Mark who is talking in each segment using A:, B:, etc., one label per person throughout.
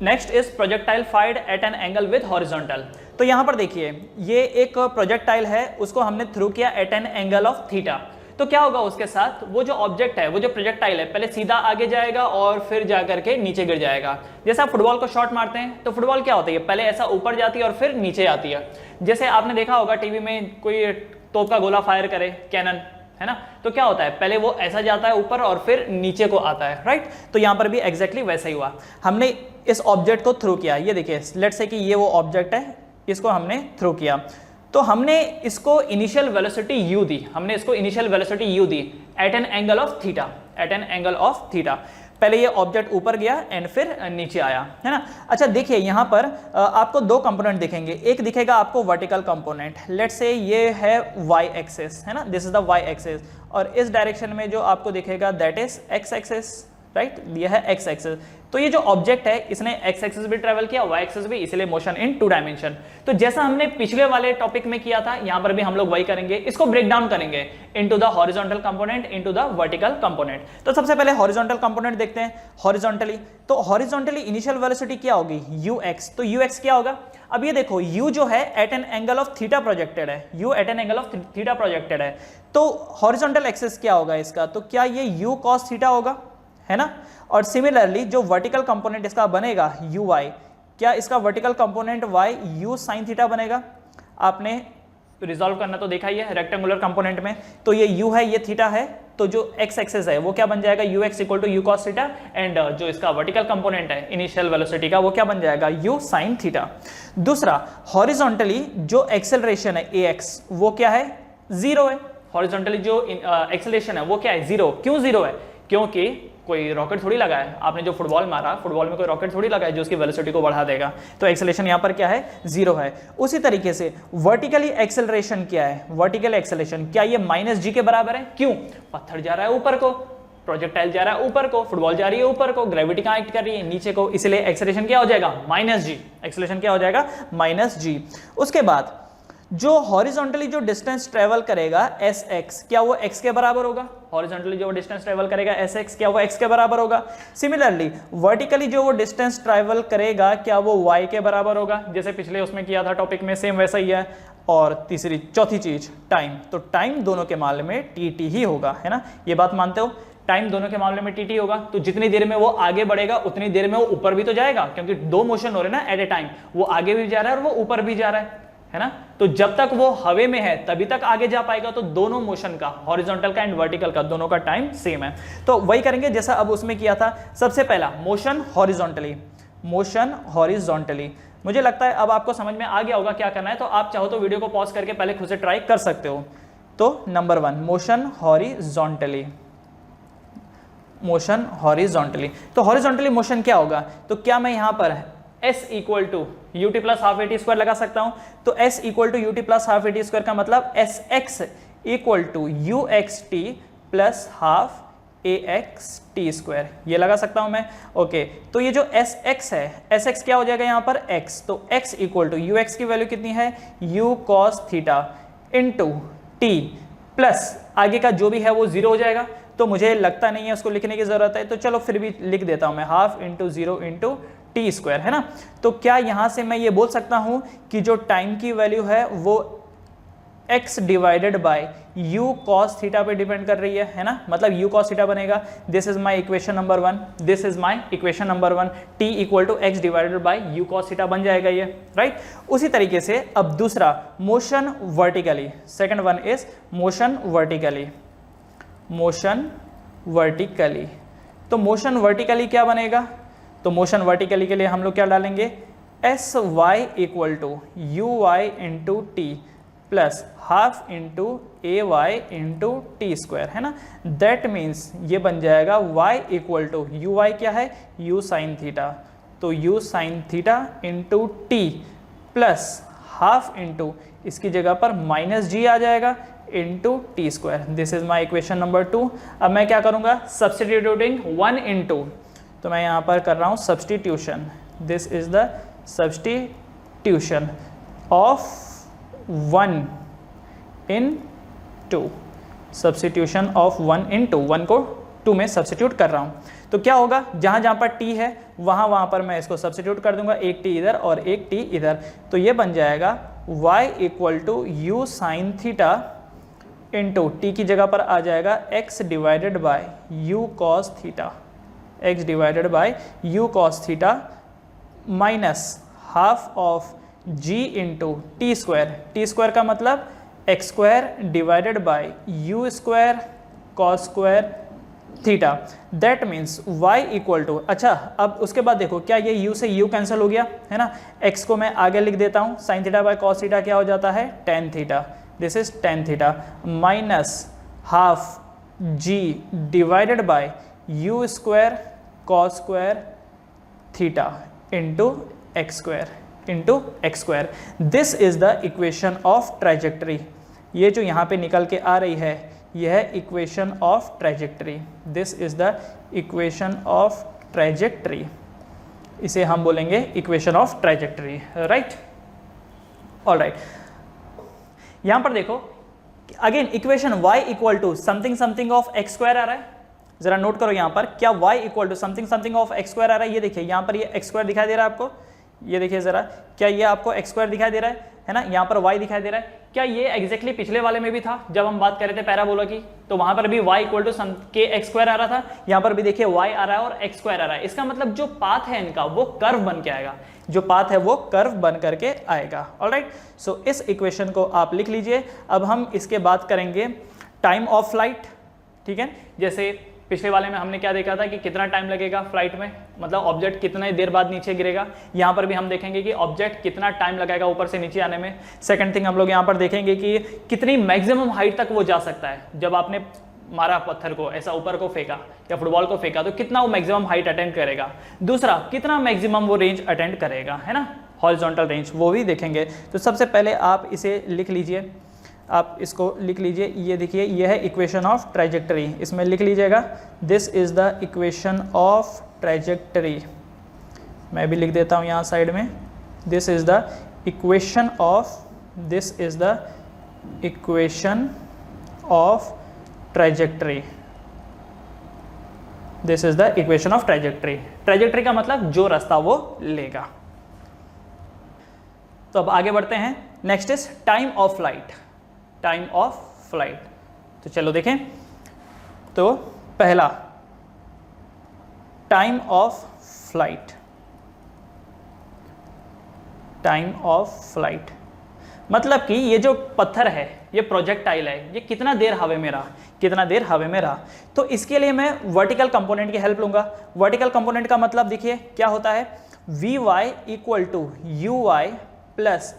A: Next is projectile fired eight an angle with horizontal. तो यहाँ पर देखिए ये एक प्रोजेक्टाइल है, उसको हमने थ्रू किया at an angle of theta. तो क्या होगा उसके साथ, वो जो ऑब्जेक्ट है, वो जो प्रोजेक्टाइल है, पहले सीधा आगे जाएगा और फिर जाकर के नीचे गिर जाएगा। जैसे आप फुटबॉल को शॉट मारते हैं तो फुटबॉल क्या होती है, पहले ऐसा ऊपर जाती है और फिर नीचे आती है। जैसे आपने देखा होगा टीवी में कोई तोप का गोला फायर करे, कैनन, है ना, तो क्या होता है, पहले वो ऐसा जाता है ऊपर और फिर नीचे को आता है, राइट। तो यहाँ पर भी एग्जैक्टली वैसा ही हुआ, हमने इस ऑब्जेक्ट को थ्रू किया। ये देखिए लेट्स से कि ये वो ऑब्जेक्ट है, इसको हमने थ्रू किया, तो हमने इसको इनिशियल वेलोसिटी u दी, हमने इसको इनिशियल वेलोसिटी u दी at an angle of theta, at an angle of theta. पहले ये ऑब्जेक्ट ऊपर गया एंड फिर नीचे आया, है ना। अच्छा देखिए यहाँ पर आपको दो कंपोनेंट दिखेंगे, एक दिखेगा आपको वर्टिकल कंपोनेंट, लेट्स से ये है y एक्सिस, है ना, this is the y axis, और इस डायरेक्शन में जो आपको दिखेगा that is x axis, right, ये है x एक्सिस। तो ये जो ऑब्जेक्ट है इसने x एक्सिस भी ट्रेवल किया, y एक्सिस भी, इसलिए मोशन इन टू डायमेंशन। तो जैसा हमने पिछले वाले टॉपिक में किया था, यहां पर भी हम लोग वही करेंगे, इसको ब्रेक डाउन करेंगे into the horizontal component, into the vertical component. तो सबसे पहले हॉरिजॉन्टल कंपोनेंट देखते हैं, हॉरिजॉन्टली। तो हॉरिजॉन्टली इनिशियल वेलोसिटी क्या होगी, ux। तो ux क्या होगा, अब ये देखो u जो है at an angle of theta projected है, u at an angle of theta projected है, तो हॉरिजॉन्टल एक्सिस क्या होगा इसका, तो क्या ये u cos थीटा होगा, है ना। और सिमिलरली जो वर्टिकल कंपोनेंट इसका बनेगा uy, क्या इसका vertical component y u sin theta बनेगा। आपने रिजॉल्व करना तो देखा ही है रेक्टेंगुलर कंपोनेंट में, तो ये u है, ये थीटा है, तो जो x एक्सिस है वो क्या बन जाएगा, ux equal to u cos theta, and जो इसका वर्टिकल कंपोनेंट है इनिशियल वेलोसिटी का वो क्या बन जाएगा, u sin थीटा। दूसरा हॉरिजॉन्टली जो एक्सेलरेशन है ax वो क्या है, जीरो है। हॉरिजॉन्टली जो एक्सेलरेशन है वो क्या है, जीरो। क्यों जीरो है, क्योंकि कोई रॉकेट थोड़ी लगा है, आपने जो फुटबॉल मारा, फुटबॉल में कोई रॉकेट थोड़ी लगा है जो उसकी वेलोसिटी को बढ़ा देगा, तो एक्सेलरेशन यहाँ पर क्या है, जीरो है। उसी तरीके से वर्टिकली एक्सेलरेशन क्या है, वर्टिकल एक्सेलरेशन क्या ये माइनस जी के बराबर है, क्यों, पत्थर जा रहा है ऊपर को, प्रोजेक्टाइल जा रहा है ऊपर को, फुटबॉल जा रही है ऊपर को, ग्रेविटी कहाँ एक्ट कर रही है, नीचे को, इसलिए एक्सेलरेशन क्या हो जाएगा, माइनस जी, एक्सेलरेशन क्या हो जाएगा, माइनस जी। उसके बाद जो हॉरिजॉन्टली जो डिस्टेंस ट्रेवल करेगा sx, क्या वो x के बराबर होगा, हॉरिजॉन्टली जो डिस्टेंस ट्रेवल करेगा sx, क्या वो x के बराबर होगा। सिमिलरली वर्टिकली जो वो डिस्टेंस ट्रेवल करेगा क्या वो y के बराबर होगा, जैसे पिछले उसमें किया था टॉपिक में, सेम वैसा ही है। और तीसरी चौथी चीज टाइम, तो टाइम दोनों के मामले में tt ही होगा, है ना, ये बात मानते हो, टाइम दोनों के मामले में tt होगा। तो जितनी देर में वो आगे बढ़ेगा उतनी देर में वो ऊपर भी तो जाएगा, क्योंकि दो मोशन हो रहे हैं ना एट ए टाइम, वो आगे भी जा रहा है और वो ऊपर भी जा रहा है ना। तो जब तक वो हवे में है तभी तक आगे जा पाएगा, तो दोनों मोशन का, हॉरिजॉन्टल का एंड वर्टिकल का, दोनों का टाइम सेम है। तो वही करेंगे जैसा अब उसमें किया था। सबसे पहला मोशन हॉरिजॉन्टली, मोशन हॉरिजॉन्टली, मुझे लगता है अब आपको समझ में आ गया होगा क्या करना है, तो आप चाहो तो वीडियो को पॉज करके पहले खुद से ट्राई कर सकते हो। तो number 1 motion horizontally, motion horizontally. तो हॉरिजॉन्टली मोशन क्या होगा, तो क्या मैं यहां पर s equal to u t plus half a t square लगा सकता हूं। तो s equal to u t plus half a t square का मतलब s x equal to u x t plus half a x t square, ये लगा सकता हूं मैं। ओके, तो ये जो एस एक्स है, एस एक्स क्या हो जाएगा यहाँ पर x, तो x equal to u x की वैल्यू कितनी है, u cos theta into t plus आगे का जो भी है वो जीरो हो जाएगा। तो मुझे लगता नहीं है उसको लिखने की जरूरत है, तो चलो फिर भी लिख देता हूं मैं, half into zero into t square, है ना। तो क्या यहां से मैं ये बोल सकता हूं कि जो टाइम की वैल्यू है वो x divided by u cos theta पे डिपेंड कर रही है ना, मतलब u cos थीटा बनेगा। This is my equation number 1, this is my equation number 1, t equal to x divided by u cos theta बन जाएगा ये, राइट। उसी तरीके से अब दूसरा motion vertically, second one is motion vertically, motion vertically. तो मोशन वर्टिकली क्या बनेगा, तो मोशन वर्टिकली के लिए हम लोग क्या डालेंगे, s y equal to you y into t plus half into a Y into t square, है ना। दैट मीन्स ये बन जाएगा y equal to you y क्या है, u साइन थीटा, तो u sine theta into t plus half into इसकी जगह पर माइनस जी आ जाएगा into t square. This is my equation number 2। अब मैं क्या करूँगा, सब्सटीट्यूटिंग 1 इंटू, तो मैं यहाँ पर कर रहा हूँ substitution, this is the substitution of 1 in 2, substitution of 1 इन 2, 1 को 2 में सब्सटीट्यूट कर रहा हूँ। तो क्या होगा, जहां जहां पर t है वहां पर मैं इसको सब्स्टिट्यूट कर दूंगा, एक t इधर और एक t इधर, तो ये बन जाएगा y equal to you sine theta into t की जगह पर आ जाएगा x divided by u cos theta, x divided by u cos theta minus half of g into t square का मतलब x square divided by u square cos square theta, that means y equal to, अच्छा अब उसके बाद देखो क्या ये u से u कैंसिल हो गया है ना, x को मैं आगे लिख देता हूँ, sign theta by cos theta क्या हो जाता है, tan theta, this is tan theta minus half g divided by u square cos square theta into x square, this is the equation of trajectory. ये जो यहाँ पे निकल के आ रही है यह equation of trajectory, this is the equation of trajectory, इसे हम बोलेंगे equation of trajectory, right. Alright, यहां पर देखो again equation y equal to something something of X square आ रहा है, जरा नोट करो यहां पर क्या y equal to something something of X square आ रहा है, ये देखिए यहां पर ये एक्स स्क्वायर दिखाई दे रहा है आपको, ये देखिए जरा क्या ये आपको एक्स स्क्वायर दिखाई दे रहा है ना, यहाँ पर y दिखाई दे रहा है, क्या ये एग्जैक्टली पिछले वाले में भी था जब हम बात कर रहे थे पैराबोला की, तो वहां पर भी y इक्वल टू के एक्स स्क्वायर आ रहा था, यहाँ पर भी देखिए y आ रहा है और एक्स स्क्वायर आ रहा है, इसका मतलब जो पाथ है इनका वो कर्व बन के आएगा, जो पाथ है वो कर्व बन करके आएगा। ऑलराइट, सो इस इक्वेशन को आप लिख लीजिए। अब हम इसके बात करेंगे टाइम ऑफ फ्लाइट, ठीक है, जैसे पिछले वाले में हमने क्या देखा था कि कितना टाइम लगेगा फ्लाइट में, मतलब ऑब्जेक्ट कितने देर बाद नीचे गिरेगा, यहाँ पर भी हम देखेंगे कि ऑब्जेक्ट कितना टाइम लगेगा ऊपर से नीचे आने में। सेकंड थिंग हम लोग यहाँ पर देखेंगे कि कितनी मैक्सिमम हाइट तक वो जा सकता है, जब आपने मारा पत्थर को ऐसा ऊपर को फेंका या फुटबॉल को फेंका तो कितना वो मैक्सिमम हाइट अटेंड करेगा, दूसरा कितना मैक्सिमम वो रेंज अटेंड करेगा, है ना, हॉरिजॉन्टल रेंज, वो भी देखेंगे। तो सबसे पहले आप इसे लिख लीजिए, आप इसको लिख लीजिए, ये देखिए ये है इक्वेशन ऑफ ट्रैजेक्टरी, इसमें लिख लीजिएगा this is the equation of trajectory, मैं भी लिख देता हूँ यहाँ साइड में, this is the equation of, this is the equation of trajectory, this is the equation of trajectory, trajectory का मतलब जो रास्ता वो लेगा। तो अब आगे बढ़ते हैं, next is time of flight, time of flight, तो चलो देखें, तो पहला time of flight, time of flight मतलब कि ये जो पत्थर है, ये प्रोजेक्टाइल है, ये कितना देर हवा में रहा, कितना देर हवा में रहा, तो इसके लिए मैं वर्टिकल कंपोनेंट की हेल्प लूंगा। वर्टिकल कंपोनेंट का मतलब देखिए क्या होता है, we Y equal to you Y plus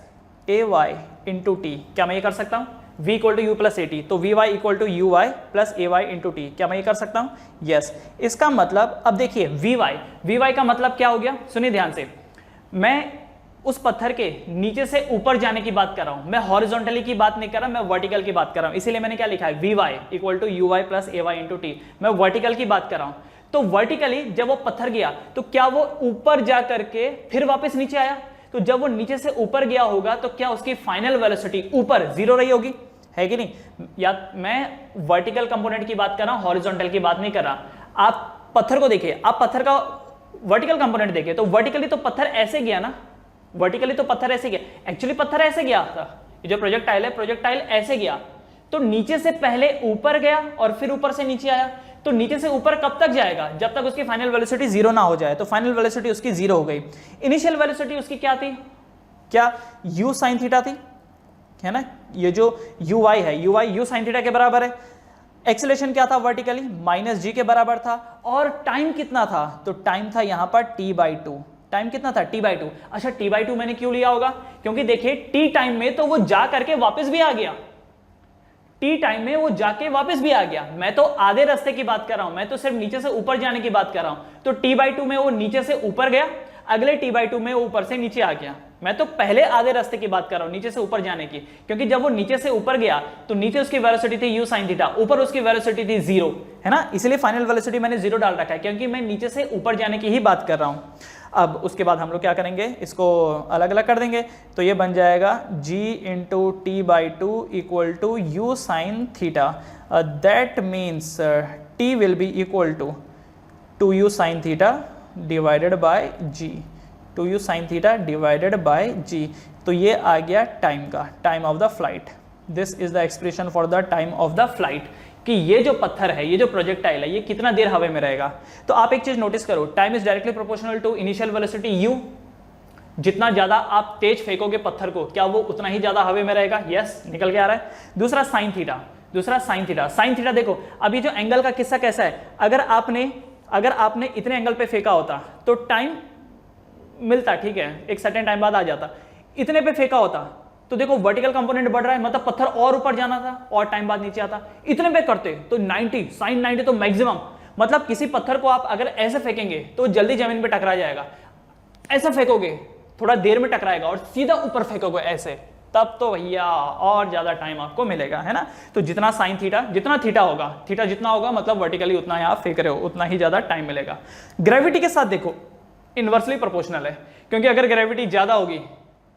A: A Y into T, क्या मैं ये कर सकता हूँ, v equal to U plus A T, तो V Y equal to you Y plus A Y into T, क्या मैं ये कर सकता हूँ, यस। इसका मतलब अब देखिए वी वाई का मतलब क्या हो गया, सुनिए ध्यान से, मैं उस पत्थर के नीचे से ऊपर जाने की बात कर रहा हूं, मैं हॉरिजॉन्टली की बात नहीं कर रहा, मैं वर्टिकल की बात कर रहा हूं, इसीलिए मैंने क्या लिखा है, we Y equal to you Y plus A Y into t, मैं वर्टिकल की बात कर रहा हूं। तो वर्टिकली जब वो पत्थर गया तो क्या वो ऊपर जा करके फिर वापस नीचे आया, तो जब वो नीचे से ऊपर गया होगा तो क्या उसकी फाइनल वेलोसिटी ऊपर जीरो रही होगी, है कि नहीं। या मैं वर्टिकल कंपोनेंट की बात कर रहा हूं, हॉरिजॉन्टल की बात नहीं कर रहा। आप पत्थर को देखिए, आप पत्थर का वर्टिकल कंपोनेंट देखिए, तो वर्टिकली तो पत्थर ऐसे गया ना, वर्टिकली तो पत्थर ऐसे गया, एक्चुअली पत्थर ऐसे गया था, ये जो प्रोजेक्टाइल है प्रोजेक्टाइल ऐसे गया, तो नीचे से पहले ऊपर गया और फिर ऊपर से नीचे आया, तो नीचे से ऊपर कब तक जाएगा, जब तक उसकी फाइनल वेलोसिटी जीरो ना हो जाए, तो फाइनल वेलोसिटी उसकी जीरो हो गई। इनिशियल वेलोसिटी उसकी क्या थी, क्या u sin थीटा थी, है ना, ये जो u y है, u y u sin theta के बराबर है। एक्सेलरेशन क्या था वर्टिकली, माइनस g के बराबर था, और टाइम कितना था, तो टाइम था यहां पर t/2, टाइम कितना था t/2। अच्छा t/2 मैंने क्यों लिया होगा, क्योंकि देखिए t टाइम में तो वो जा करके वापस भी आ गया, टी टाइम में वो जाके वापस भी आ गया, मैं तो आधे रास्ते की बात कर रहा हूं, मैं तो सिर्फ नीचे से ऊपर जाने की बात कर रहा हूं। तो t/2 में वो नीचे से ऊपर गया, अगले t/2 में वो ऊपर से नीचे आ गया, मैं तो पहले आधे रास्ते की बात कर रहा हूं, नीचे से ऊपर जाने की, क्योंकि जब वो नीचे से ऊपर गया तो नीचे उसकी वेलोसिटी थी u sin थीटा, ऊपर उसकी वेलोसिटी थी जीरो, है ना, इसलिए फाइनल वेलोसिटी मैंने जीरो डाल रखा है, क्योंकि मैं नीचे से ऊपर जाने की ही बात कर रहा हूं। अब उसके बाद हम लोग क्या करेंगे, इसको अलग अलग कर देंगे, तो ये बन जाएगा g into t/2 equal to u sin theta, that means t will be equal to 2u sin theta divided by G, 2u sin theta divided by G. तो ये आ गया टाइम का, time of the flight. This is the expression for the time of the flight, कि ये जो पत्थर है, ये जो प्रोजेक्टाइल है, ये कितना देर हवा में रहेगा। तो आप एक चीज नोटिस करो, time is directly proportional to initial velocity u। जितना ज्यादा आप तेज फेंकोगे पत्थर को, क्या वो उतना ही ज्यादा हवा में रहेगा? यस, निकल के आ रहा है। दूसरा साइन थीटा, दूसरा साइन थीटा। साइन थीटा देखो, अभी जो एंगल का किस्सा कैसा है, अगर आपने इतने एंगल पे फेंका होता तो टाइम मिलता, ठीक है, एक सर्टेन टाइम बाद आ जाता। इतने पे फेंका होता तो देखो वर्टिकल कंपोनेंट बढ़ रहा है, मतलब पत्थर और ऊपर जाना था और टाइम बाद नीचे आता। इतने पे करते तो 90, साइन 90 तो मैक्सिमम, मतलब किसी पत्थर को आप अगर ऐसे फेंकेंगे तो जल्दी जमीन पे टकरा जाएगा। ऐसा फेंकोगे थोड़ा देर में टकराएगा, और सीधा ऊपर फेंकोगे ऐसे, तब तो भैया और ज्यादा टाइम आपको मिलेगा, है ना। तो जितना साइन थीटा, जितना थीटा होगा, थीटा जितना होगा मतलब वर्टिकली उतना ही आप फेंक रहे हो, उतना ही ज्यादा टाइम मिलेगा। ग्रेविटी के साथ देखो इनवर्सली प्रोपोर्शनल है, क्योंकि अगर ग्रेविटी ज्यादा होगी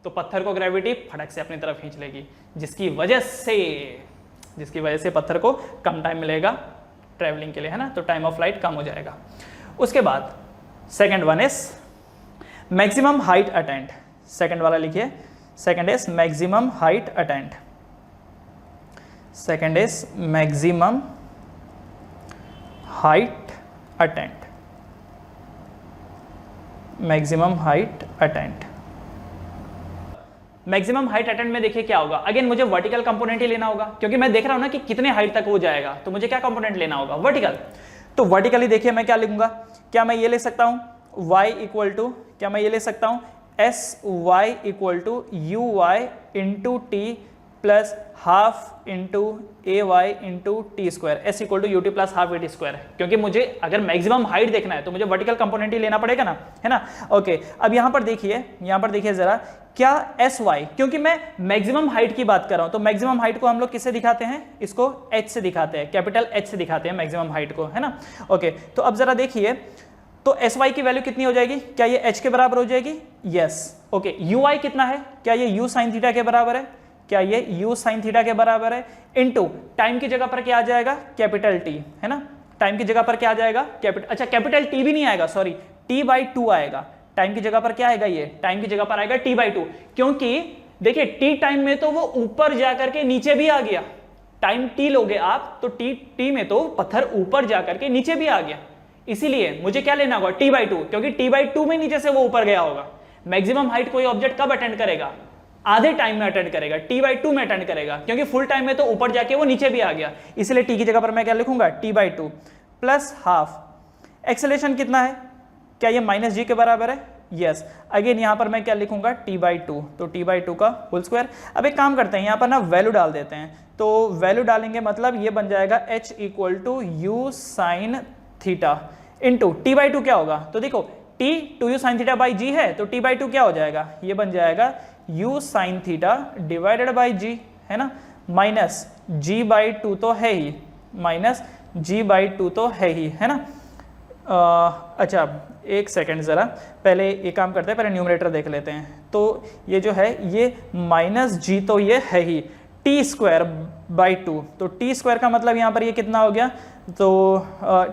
A: तो पत्थर को ग्रेविटी फटक से अपनी तरफ खींच लेगी, जिसकी वजह से पत्थर को कम टाइम मिलेगा ट्रैवलिंग के लिए, है ना। तो टाइम ऑफ फ्लाइट कम हो जाएगा। उसके बाद second one is maximum height attend. Second वाला लिखिए, second is maximum height attend. Second is maximum height attend, maximum height attend. Maximum height attend में देखिए क्या होगा, अगेन मुझे वर्टिकल कंपोनेंट ही लेना होगा, क्योंकि मैं देख रहा हूं ना कि कितने हाइट तक वो जाएगा, तो मुझे क्या कंपोनेंट लेना होगा? वर्टिकल। तो वर्टिकली देखिए मैं क्या लिखूंगा, क्या मैं ये ले सकता हूं y इक्वल टू, क्या मैं ये ले सकता हूं sy equal to you y into t plus half into a Y into t square, s equal to u t plus half a t square. क्योंकि मुझे अगर मैक्सिमम हाइट देखना है तो मुझे वर्टिकल कंपोनेंट ही लेना पड़ेगा ना, है ना। ओके, अब यहां पर देखिए जरा, क्या एस वाई, क्योंकि मैं मैक्सिमम हाइट की बात कर रहा हूं, तो मैक्सिमम हाइट को हम लोग किससे दिखाते हैं? इसको एच से दिखाते हैं, कैपिटल एच से दिखाते हैं मैक्सिमम हाइट को, है ना। ओके, तो अब जरा देखिए, तो एस वाई की वैल्यू कितनी हो जाएगी? क्या ये एच के बराबर हो जाएगी? यस। ओके, यू आई कितना है? क्या ये यू साइन थीटा के बराबर है? क्या ये u साइन थीटा के बराबर है? इनटू टाइम की जगह पर क्या आ जाएगा? कैपिटल टी, है ना। टाइम की जगह पर क्या आ जाएगा? अच्छा कैपिटल टी भी नहीं आएगा, सॉरी, t बाई 2 आएगा। टाइम की जगह पर क्या आएगा? ये टाइम की जगह पर आएगा t बाई 2, क्योंकि देखिए t टाइम में तो वो ऊपर जाकर के नीचे भी आ गया। टाइम t लोगे आप तो t में तो पत्थर ऊपर जाकर के नीचे भी आ गया, इसीलिए मुझे क्या लेना होगा? t बाई 2, क्योंकि t बाई 2 में नीचे से वो ऊपर गया होगा। मैक्सिमम हाइट कोई ऑब्जेक्ट कब अटेंड करेगा? आधे टाइम में अटेंड करेगा, t बाई 2 में अटेंड करेगा, क्योंकि फुल टाइम में तो ऊपर जाके वो नीचे भी आ गया, इसलिए t की जगह पर मैं क्या लिखूंगा? t by 2 plus half. Acceleration कितना है? क्या ये माइनस जी के बराबर है? यस। अगेन यहां पर मैं क्या लिखूंगा? t बाई 2, तो t बाई 2 का होल स्क्वायर। अब एक काम करते हैं, यहां पर ना वैल्यू डाल देते हैं, तो वैल्यू डालेंगे मतलब ये बन जाएगा h equal to you sine theta into t by 2 क्या होगा? तो देखो t 2u sine theta by G है, तो t बाई 2 क्या हो जाएगा? ये बन जाएगा u sine theta divided by G, है ना, माइनस g बाई 2 तो है ही, माइनस g बाई 2 तो है ही, है ना। अच्छा एक सेकेंड ज़रा, पहले ये काम करते हैं, पहले न्यूमरेटर देख लेते हैं। तो ये जो है ये माइनस जी तो ये है ही, टी स्क्वायर बाई 2, तो टी स्क्वायर का मतलब यहाँ पर ये कितना हो गया? तो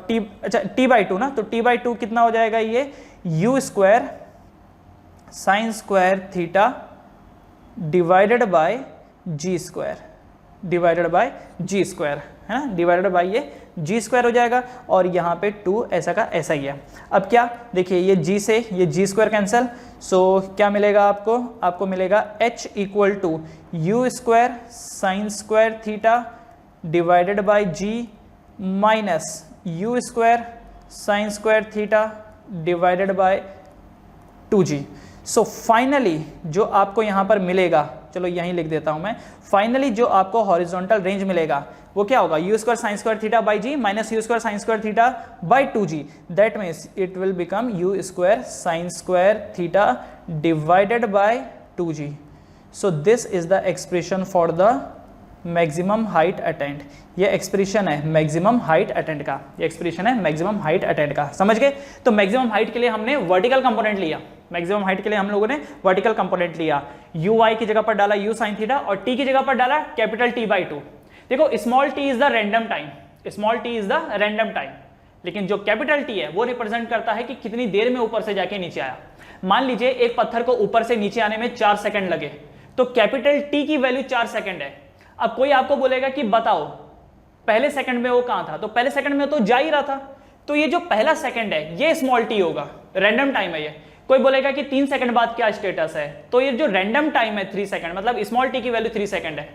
A: टी बाई 2 ना, तो टी बाई 2 कितना हो जाएगा? ये u square sine square theta divided by g square, divided by g square, है ना, डिवाइडेड बाय ये जी स्क्वायर हो जाएगा, और यहाँ पे 2 ऐसा का ऐसा ही है। अब क्या देखिए, ये जी से ये जी स्क्वायर कैंसिल, सो क्या मिलेगा आपको? आपको मिलेगा h equal to u square sine square theta divided by g minus u square sine square theta divided by 2g। So finally जो आपको यहाँ पर मिलेगा, चलो यहीं लिख देता हूं मैं, फाइनली जो आपको हॉरिजॉन्टल रेंज मिलेगा वो क्या होगा? U square sine square theta by g minus u square sine square theta by 2g, that means it will become u square sine square theta divided by 2g। So this is the expression for the maximum height attained. ये expression है maximum height attained का, ये expression है maximum height attained का, समझ गए। तो maximum height के लिए हमने वर्टिकल कंपोनेंट लिया, मैक्सिमम हाइट के लिए हम लोगों ने वर्टिकल कंपोनेंट लिया, यू वाई की जगह पर डाला यू साइन थीटा और टी की जगह पर डाला कैपिटल टी बाई 2। देखो small T is the random time, small T is the random time, लेकिन जो कैपिटल टी है वो रिप्रेजेंट करता है कि कितनी देर में ऊपर से जाके नीचे आया। मान लीजिए एक पत्थर को ऊपर से नीचे आने में 4 सेकंड लगे, तो कैपिटल टी की वैल्यू 4 सेकंड है। अब कोई आपको बोलेगा कि बताओ पहले सेकंड में वो कहां था, तो पहले सेकंड में तो जा ही रहा था, तो ये जो पहला सेकंड है ये स्मॉल टी होगा, रैंडम टाइम है ये। कोई बोलेगा कि 3 सेकंड बाद क्या स्टेटस है, तो ये जो रैंडम टाइम है 3 सेकंड, मतलब स्मॉल टी की वैल्यू 3 सेकंड है।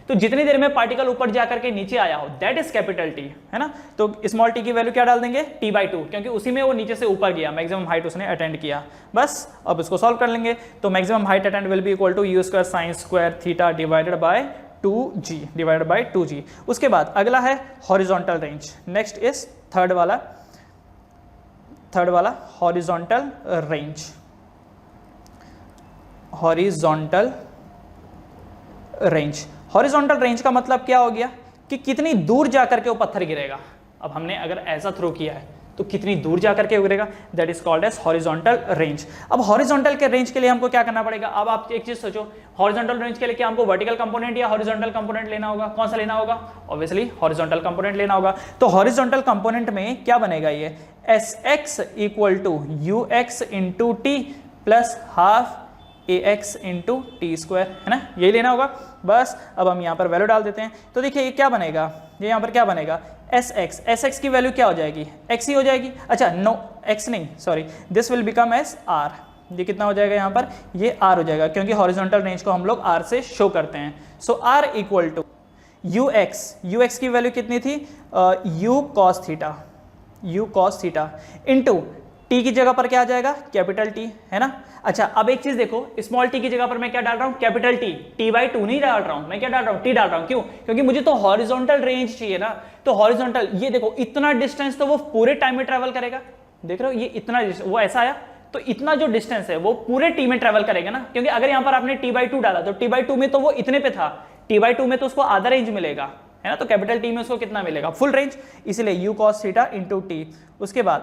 A: तो जितनी देर में पार्टिकल ऊपर जाकर के नीचे आया हो दैट इज कैपिटल टी, है ना। तो स्मॉल टी की वैल्यू क्या डाल देंगे, t/2, क्योंकि उसी में वो नीचे से ऊपर गया, मैक्सिमम हाइट उसने अटेंड किया। बस अब इसको सॉल्व कर लेंगे। तो maximum height attained will be equal to u² sin square theta divided by 2g। उसके बाद अगला है horizontal range. Next is third वाला हॉरिजॉन्टल रेंज। हॉरिजॉन्टल रेंज का मतलब क्या हो गया कि कितनी दूर जाकर के वो पत्थर गिरेगा। अब हमने अगर ऐसा थ्रो किया है तो कितनी दूर जाकर के गिरेगा, that is called as horizontal range. अब हॉरिजॉन्टल के रेंज के लिए हमको क्या करना पड़ेगा, अब आप एक चीज सोचो, हॉरिजॉन्टल रेंज के लिए क्या हमको वर्टिकल कंपोनेंट या हॉरिजॉन्टल कंपोनेंट लेना होगा, कौन सा लेना होगा, ऑब्वियसली हॉरिजॉन्टल कंपोनेंट लेना होगा। तो हॉरिजॉन्टल कंपोनेंट में क्या बनेगा, ये Sx equal to ux into t plus half ax into t square, है ना, यही लेना होगा। बस अब हम यहाँ पर वैल्यू डाल देते हैं। तो देखिए ये क्या बनेगा, ये यहाँ पर क्या बनेगा, sx की वैल्यू क्या हो जाएगी, x ही हो जाएगी। अच्छा नो x नहीं, sorry, this will become as r। ये कितना हो जाएगा यहाँ पर, ये r हो जाएगा, क्योंकि हॉरिजॉन्टल रेंज को हम लोग r से शो करते हैं। सो r इक्वल टू ux की वैल्यू कितनी थी, u cos theta into t की जगह पर क्या आ जाएगा, कैपिटल टी, है ना। अच्छा अब एक चीज देखो, स्मॉल टी की जगह पर मैं क्या डाल रहा हूं, कैपिटल टी, t/2 नहीं डाल रहा हूं, मैं क्या डाल रहा हूं, t डाल रहा हूं। क्यों, क्योंकि मुझे तो हॉरिजॉन्टल रेंज चाहिए ना। तो हॉरिजॉन्टल, ये देखो इतना डिस्टेंस तो वो पूरे टाइम में ट्रेवल करेगा, देख रहे हो, ये इतना वो ऐसा आया, तो इतना जो डिस्टेंस है वो पूरे टी में ट्रेवल करेगा ना, क्योंकि अगर यहाँ पर आपने t/2 डाला तो t/2 में तो वो इतने पे था, t/2 में तो उसको आधा रेंज मिलेगा, है ना। तो कैपिटल टी में उसको कितना मिलेगा, फुल रेंज, इसलिए u cos theta into T. उसके बाद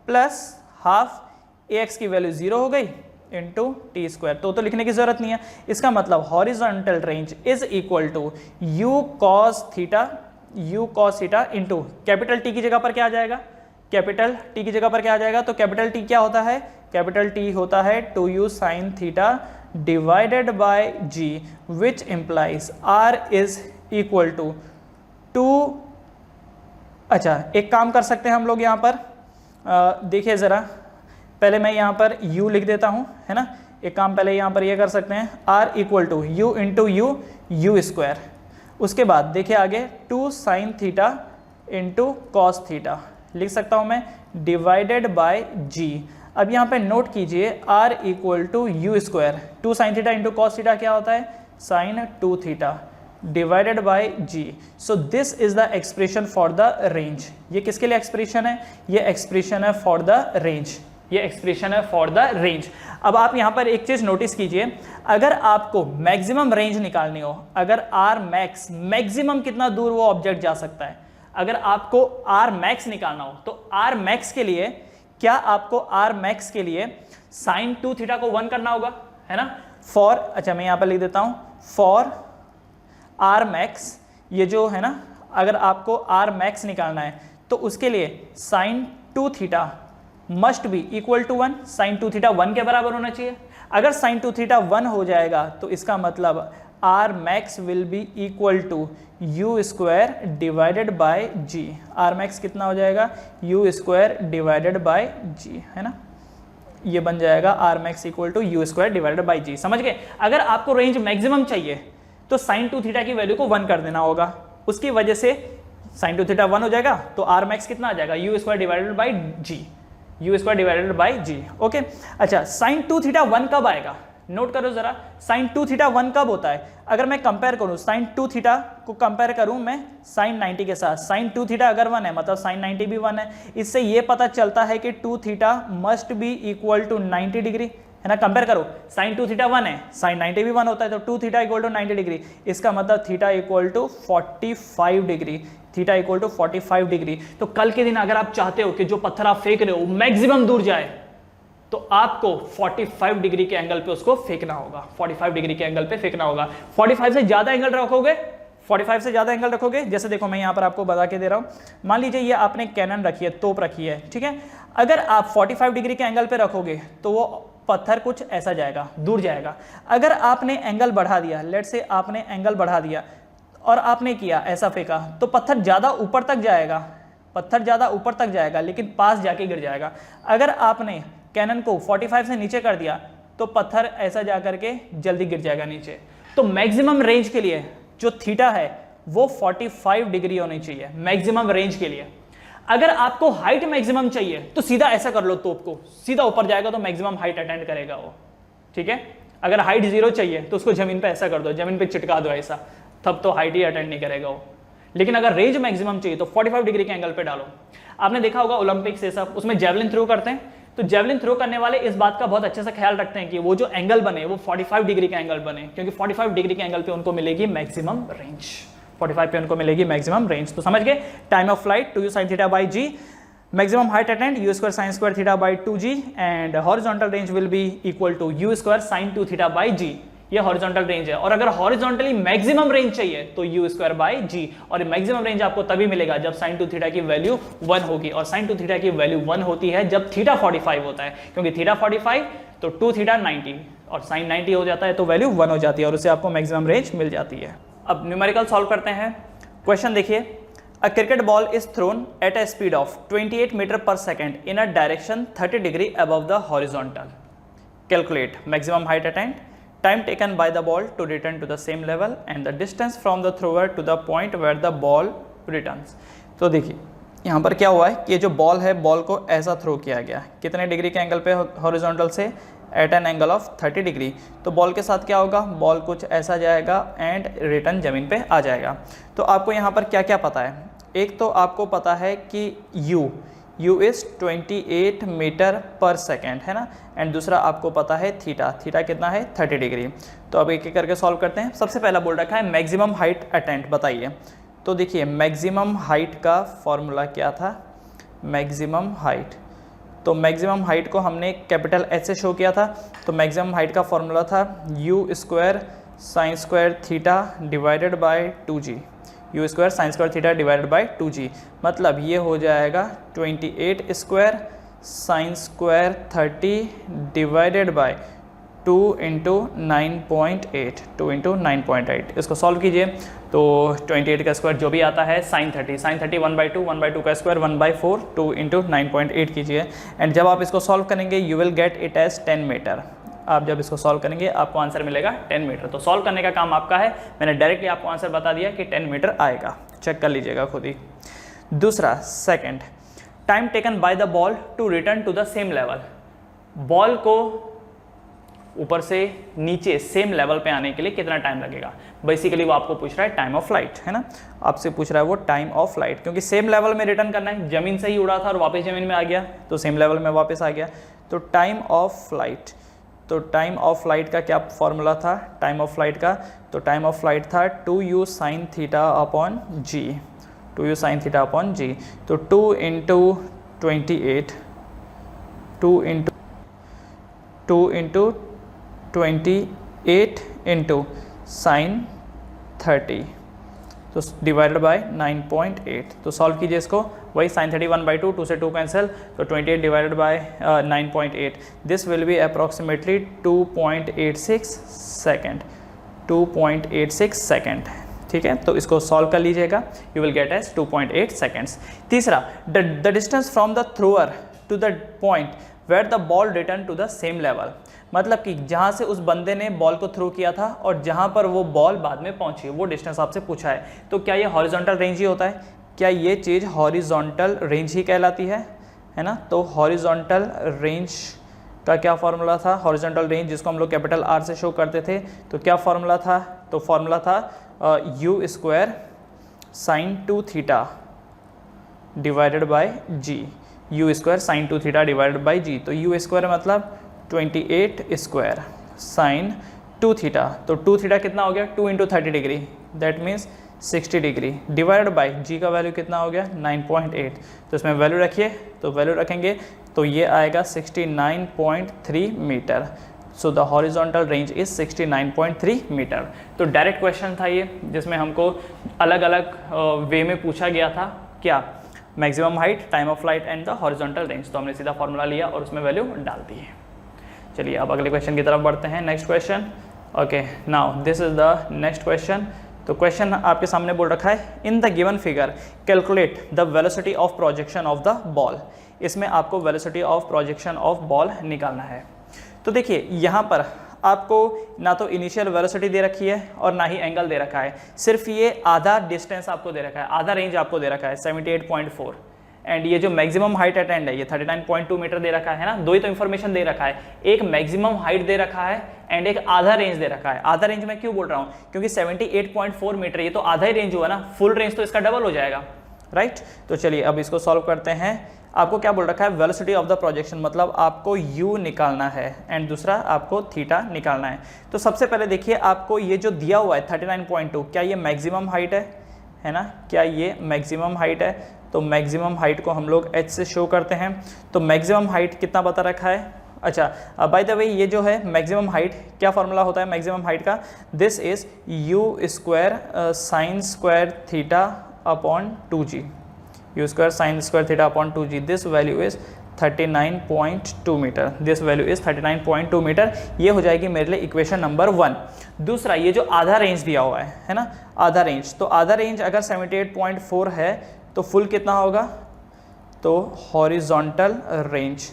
A: प्लस हाफ ax की वैल्यू 0 हो गई इंटू टी स्क्वायर, तो लिखने की जरूरत नहीं है। इसका मतलब horizontal range is equal to u cos theta into capital T की जगह पर क्या आ जाएगा, कैपिटल टी की जगह पर क्या आ जाएगा, तो कैपिटल टी क्या होता है, कैपिटल टी होता है 2u sin theta divided by g, which implies r is equal to 2। अच्छा एक काम कर सकते हैं हम लोग यहाँ पर, देखिए ज़रा, पहले मैं यहाँ पर u लिख देता हूँ, है ना। एक काम पहले यहाँ पर ये कर सकते हैं, r equal to u into u square. उसके बाद देखिए आगे 2 sin theta into cos theta लिख सकता हूँ मैं, डिवाइडेड बाय g। अब यहाँ पे नोट कीजिए r equal to u square, 2 sin theta into cos theta क्या होता है, sin 2 theta divided by g। So this is the expression for the range. ये किसके लिए एक्सप्रेशन है, ये एक्सप्रेशन है फॉर द रेंज, ये एक्सप्रेशन है फॉर द रेंज। अब आप यहाँ पर एक चीज नोटिस कीजिए, अगर आपको मैक्सिमम रेंज निकालनी हो, अगर r मैक्स, मैक्सिमम कितना दूर वो ऑब्जेक्ट जा सकता है, अगर आपको r मैक्स निकालना हो तो r मैक्स के लिए क्या, आपको r मैक्स के लिए sin 2 थीटा को 1 करना होगा, है ना। फॉर, अच्छा मैं यहाँ पर लिख देता हूँ, फॉर r मैक्स, ये जो है ना, अगर आपको r मैक्स निकालना है तो उसके लिए sin 2 theta must be equal to 1, sin 2 theta 1 के बराबर होना चाहिए। अगर sin 2 थीटा 1 हो जाएगा तो इसका मतलब r max will be equal to u square divided by g। r max कितना हो जाएगा, u square divided by g, है ना, ये बन जाएगा r max equal to u square divided by g। समझ गए। अगर आपको रेंज मैक्सिमम चाहिए तो sin 2 थीटा की वैल्यू को 1 कर देना होगा, उसकी वजह से sin 2 थीटा 1 हो जाएगा, तो r मैक्स कितना आ जाएगा, u square divided by g, u square divided by g। Okay, अच्छा sin 2 थीटा 1 कब आएगा, नोट करो जरा, sin 2 थीटा 1 कब होता है। अगर मैं कंपेयर करूं, sin 2 थीटा को कंपेयर करूं मैं sin 90 के साथ, sin 2 थीटा अगर 1 है मतलब sin 90 भी 1 है। इससे ये पता चलता है कि 2 theta must be equal to 90 degree, है ना। कंपेयर करो, sin 2 थीटा 1 है, sin 90 भी 1 होता है, तो 2 थीटा इक्वल टू 90 डिग्री, इसका मतलब theta equal to 45 degree, theta equal to 45 degree. तो कल के दिन अगर आप चाहते हो कि जो पत्थर आप फेंक रहे हो मैक्सिमम दूर जाए, तो आपको 45 डिग्री के एंगल पे उसको फेंकना होगा, 45 डिग्री के एंगल पे फेंकना होगा। 45 से ज्यादा एंगल रखोगे 45 से ज़्यादा एंगल रखोगे, जैसे देखो मैं यहाँ पर आपको बता के दे रहा हूँ, मान लीजिए ये आपने कैनन रखी है, तोप रखी है, ठीक है। अगर आप 45 डिग्री के एंगल पे रखोगे तो वो पत्थर कुछ ऐसा जाएगा, दूर जाएगा। अगर आपने एंगल बढ़ा दिया, लेट से आपने एंगल बढ़ा दिया और आपने किया ऐसा फेंका, तो पत्थर ज़्यादा ऊपर तक जाएगा, पत्थर ज़्यादा ऊपर तक जाएगा लेकिन पास जाके गिर जाएगा। अगर आपने कैनन को 45 से नीचे कर दिया तो पत्थर ऐसा जा करके जल्दी गिर जाएगा नीचे। तो मैक्सिमम रेंज के लिए जो थीटा है वो 45 डिग्री होनी चाहिए मैक्सिमम रेंज के लिए। अगर आपको हाइट मैक्सिमम चाहिए तो सीधा ऐसा कर लो, तोप को सीधा ऊपर जाएगा तो मैक्सिमम हाइट अटेंड करेगा वो, ठीक है। अगर हाइट 0 चाहिए तो उसको जमीन पे ऐसा कर दो, जमीन पे चिटका दो ऐसा, तब तो हाइट ही अटेंड नहीं करेगा वो। लेकिन अगर रेंज मैक्सिमम चाहिए तो 45 डिग्री के एंगल पे डालो। आपने देखा होगा ओलंपिक्स ये सब, उसमें जेवलिन थ्रो करते हैं, तो जेवलिन थ्रो करने वाले इस बात का बहुत अच्छे से ख्याल रखते हैं कि वो जो एंगल बने वो 45 डिग्री का एंगल बने, क्योंकि 45 डिग्री के एंगल पे उनको मिलेगी मैक्सिमम रेंज, 45 पे उनको मिलेगी मैक्सिमम रेंज। तो समझ गए, time of flight 2u sin theta by g, maximum height attained u square sin square theta by 2g, and horizontal range will be equal to u square sin 2 theta by g। ये horizontal range है। और अगर horizontally maximum range चाहिए तो u square by जी, और maximum range आपको तभी मिलेगा जब sin 2 थीटा की वैल्यू 1 होगी, और sin 2 थीटा की वैल्यू 1 होती है जब थीटा 45 होता है, क्योंकि थीटा 45 तो 2 थीटा 90 और sin 90 हो जाता है तो वैल्यू 1 हो जाती है और उससे आपको मैक्सिमम रेंज मिल जाती है। अब न्यूमेरिकल सॉल्व करते हैं। क्वेश्चन देखिए, a cricket ball is thrown at a speed of 28 metre per second in a direction 30 degree above the horizontal. Calculate maximum height attained, time taken by the ball to return to the same level and the distance from the thrower to the point where the ball returns। तो देखिए यहाँ पर क्या हुआ है कि जो ball है, बॉल को ऐसा थ्रो किया गया, कितने डिग्री के एंगल पे, हॉरिजॉन्टल से at an angle of 30 degree. तो बॉल के साथ क्या होगा, बॉल कुछ ऐसा जाएगा एंड रिटर्न जमीन पे आ जाएगा। तो आपको यहाँ पर क्या क्या पता है, एक तो आपको पता है कि u is 28 metre per second है ना, एंड दूसरा आपको पता है थीटा कितना है 30 डिग्री। तो अब एक एक करके सॉल्व करते हैं। सबसे पहला बोल रखा है मैक्सिमम हाइट अटेंड, बताइए। तो देखिए मैक्सिमम हाइट का फॉर्मूला क्या था, मैक्सिमम हाइट, तो मैक्सिमम हाइट को हमने कैपिटल H से शो किया था। तो मैक्सिमम हाइट का फॉर्मूला था u square sine square theta divided by 2g, u square sine square theta divided by 2g, मतलब ये हो जाएगा 28 square sine square 30 divided by 2 into 9.8, 2 into 9.8। इसको सॉल्व कीजिए तो 28 का स्क्वायर जो भी आता है साइन 30 1/2 का स्क्वायर 1/4, 2 इंटू 9.8 कीजिए, एंड जब आप इसको सॉल्व करेंगे you will get it as 10 metre. आप जब इसको सॉल्व करेंगे आपको आंसर मिलेगा 10 मीटर। तो सॉल्व करने का काम आपका है, मैंने डायरेक्टली आपको आंसर बता दिया कि 10 मीटर आएगा, चेक कर लीजिएगा खुद ही। दूसरा second, time taken by the ball to return to the same level. Ball को ऊपर से नीचे सेम लेवल पे आने के लिए कितना टाइम लगेगा, बेसिकली वो आपको पूछ रहा है टाइम ऑफ फ्लाइट, है ना, आपसे पूछ रहा है वो टाइम ऑफ फ्लाइट, क्योंकि सेम लेवल में रिटर्न करना है, जमीन से ही उड़ा था और वापस जमीन में आ गया तो सेम लेवल में वापस आ गया। तो टाइम ऑफ फ्लाइट, तो टाइम ऑफ फ्लाइट का क्या फॉर्मूला था टाइम ऑफ फ्लाइट का, तो टाइम ऑफ फ्लाइट था 2u sin theta upon g, 2u sin theta upon g। तो 2 इंटू 28, 2 इंटू 28 इंटू साइन 30 तो डिवाइडेड बाय 9.8। तो सॉल्व कीजिए इसको, वही साइन 30 1/2, 2 से 2 कैंसिल, तो 28 divided by 9.8, this will be approximately 2.86 second, 2.86 second, ठीक है। तो इसको सॉल्व कर लीजिएगा, you will get as 2.8 seconds. तीसरा, the distance from the thrower to the point where the ball return to the same level, मतलब कि जहाँ से उस बंदे ने बॉल को थ्रो किया था और जहाँ पर वो बॉल बाद में पहुँची, वो डिस्टेंस आपसे पूछा है। तो क्या ये हॉरिजॉन्टल रेंज ही होता है, क्या ये चीज़ हॉरिजॉन्टल रेंज ही कहलाती है ना। तो हॉरिजॉन्टल रेंज का क्या फॉर्मूला था, हॉरिजॉन्टल रेंज जिसको हम लोग कैपिटल R से शो करते थे, तो क्या फॉर्मूला था, तो फॉर्मूला था u square sine 2 theta divided by g, u square sine 2 theta divided by g। तो u स्क्वायर मतलब 28 स्क्वायर साइन 2 थीटा, तो 2 थीटा कितना हो गया 2 into 30 degree, that means 60 degree, divided by g का वैल्यू कितना हो गया 9.8। तो इसमें वैल्यू रखिए, तो वैल्यू रखेंगे तो ये आएगा 69.3 metre. So the horizontal range is 69.3 metre. तो डायरेक्ट क्वेश्चन था ये, जिसमें हमको अलग अलग वे में पूछा गया था क्या, maximum height, time of flight and the horizontal range. तो हमने सीधा फॉर्मूला लिया और उसमें वैल्यू डाल दी है। चलिए अब अगले क्वेश्चन की तरफ बढ़ते हैं। Next question, okay now this is the next question. तो क्वेश्चन आपके सामने बोल रखा है, in the given figure calculate the velocity of projection of the ball. इसमें आपको velocity of projection of ball निकालना है। तो देखिए यहाँ पर आपको ना तो इनिशियल वेलोसिटी दे रखी है और ना ही एंगल दे रखा है, सिर्फ ये आधा डिस्टेंस आपको दे रखा है, आधा रेंज आपको दे रखा है 78.4, एंड ये जो मैक्सिमम हाइट अटेंड है ये 39.2 मीटर दे रखा है ना। दो ही तो इन्फॉर्मेशन दे रखा है, एक मैक्सिमम हाइट दे रखा है एंड एक आधा रेंज दे रखा है। आधा रेंज मैं क्यों बोल रहा हूँ, क्योंकि 78.4 मीटर ये तो आधा ही रेंज हुआ ना, फुल रेंज तो इसका डबल हो जाएगा, राइट। तो चलिए अब इसको सॉल्व करते हैं। आपको क्या बोल रखा है, वेलोसिटी ऑफ द प्रोजेक्शन, मतलब आपको u निकालना है एंड दूसरा आपको थीटा निकालना है। तो सबसे पहले देखिए आपको ये जो दिया हुआ है 39.2, क्या ये मैक्सिमम हाइट है ना, क्या ये मैक्सिमम हाइट है। तो मैक्सिमम हाइट को हम लोग h से शो करते हैं। तो मैक्सिमम हाइट कितना बता रखा है, अच्छा बाय द वे ये जो है मैक्सिमम हाइट, क्या फॉर्मूला होता है मैक्सिमम हाइट का, this is u square sine square theta upon 2g, u square sine square theta upon 2g। This value is 39.2 metre, this value is 39.2 metre. ये हो जाएगी मेरे लिए इक्वेशन नंबर 1। दूसरा ये जो आधा रेंज दिया हुआ है ना, आधा रेंज, तो आधा रेंज अगर 78.4 है तो फुल कितना होगा, तो हॉरिजॉन्टल रेंज,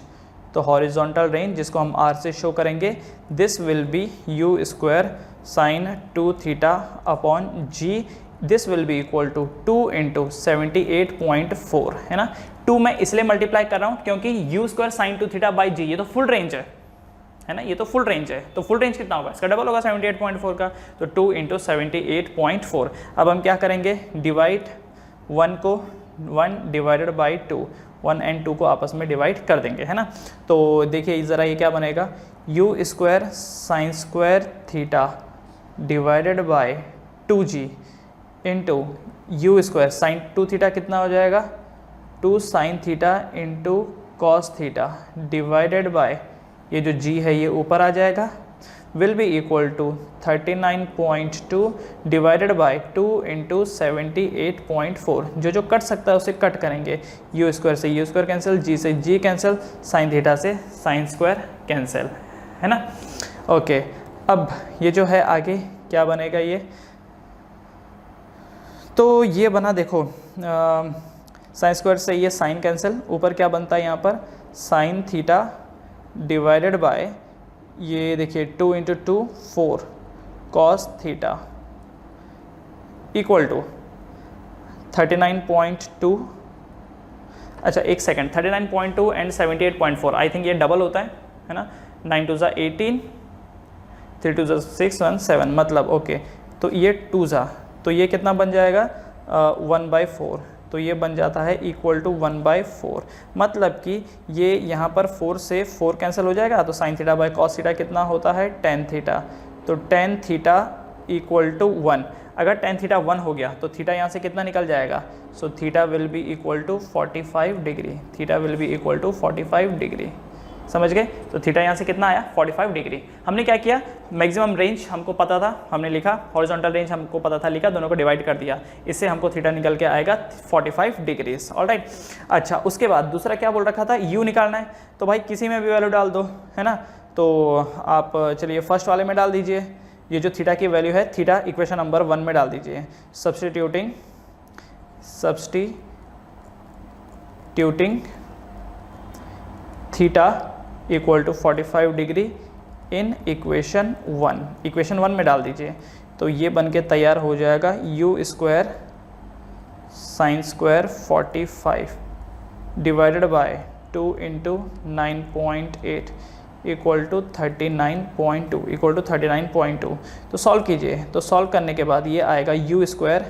A: तो हॉरिजॉन्टल रेंज जिसको हम r से शो करेंगे, this will be u square sine 2 theta upon g, this will be equal to 2 into 78.4 है ना। 2 मैं इसलिए मल्टीप्लाई कर रहा हूँ क्योंकि u square sine 2 theta by g, ये तो फुल रेंज है ना, ये तो फुल रेंज है। तो फुल रेंज कितना होगा, इसका डबल होगा 78.4 का, तो 2 इंटू 78.4। अब हम क्या करेंगे, डिवाइड 1 को 1 डिवाइडेड बाई 2, 1 एंड 2 को आपस में डिवाइड कर देंगे है ना। तो देखिए ज़रा ये क्या बनेगा, u square sine square theta divided by 2g into u square sine 2 theta कितना हो जाएगा, 2 sine theta into cos theta divided by ये जो g है ये ऊपर आ जाएगा, will be equal to 39.2 divided by 2 into 78.4। जो कट सकता है उसे कट करेंगे, यू स्क्वायर से यू स्क्वायर कैंसिल, g से g कैंसिल, साइन थीटा से साइन स्क्वायर कैंसिल है ना। ओके अब ये जो है आगे क्या बनेगा, ये तो ये बना देखो साइन स्क्वायर से ये साइन कैंसिल, ऊपर क्या बनता है यहाँ पर साइन थीटा डिवाइडेड बाय ये देखिए 2 into 2 4 cos theta equal to 39.2, अच्छा एक सेकेंड, 39.2 एंड 78.4 आई थिंक ये डबल होता है ना, 9 2 ज़ा 18, 3 2 ज़ा 6 1 7, मतलब ओके तो ये 2 ज़ा, तो ये कितना बन जाएगा 1/4, तो ये बन जाता है इक्वल टू 1/4, मतलब कि ये यहाँ पर 4 से 4 कैंसिल हो जाएगा, तो sign theta by cos theta कितना होता है tan थीटा, तो tan थीटा इक्वल टू 1। अगर tan थीटा 1 हो गया तो थीटा यहाँ से कितना निकल जाएगा, so theta will be equal to 45 degree, theta will be equal to 45 degree, समझ गए। तो थीटा यहाँ से कितना आया 45 डिग्री। हमने क्या किया, मैक्सिमम रेंज हमको पता था, हमने लिखा, हॉरिजॉन्टल रेंज हमको पता था, लिखा, दोनों को डिवाइड कर दिया, इससे हमको थीटा निकल के आएगा 45 डिग्रीज। ऑलराइट, अच्छा उसके बाद दूसरा क्या बोल रखा था, यू निकालना है, तो भाई किसी में भी वैल्यू डाल दो है ना। तो आप चलिए फर्स्ट वाले में डाल दीजिए, ये जो थीटा की वैल्यू है थीटा इक्वेशन नंबर 1 में डाल दीजिए, substituting theta equal to 45 degree in equation 1, equation 1 में डाल दीजिए। तो ये बन के तैयार हो जाएगा u square sine square 45 divided by 2 into 9.8 equal to 39.2, equal to 39.2। तो सॉल्व कीजिए, तो सॉल्व करने के बाद ये आएगा यू स्क्वायर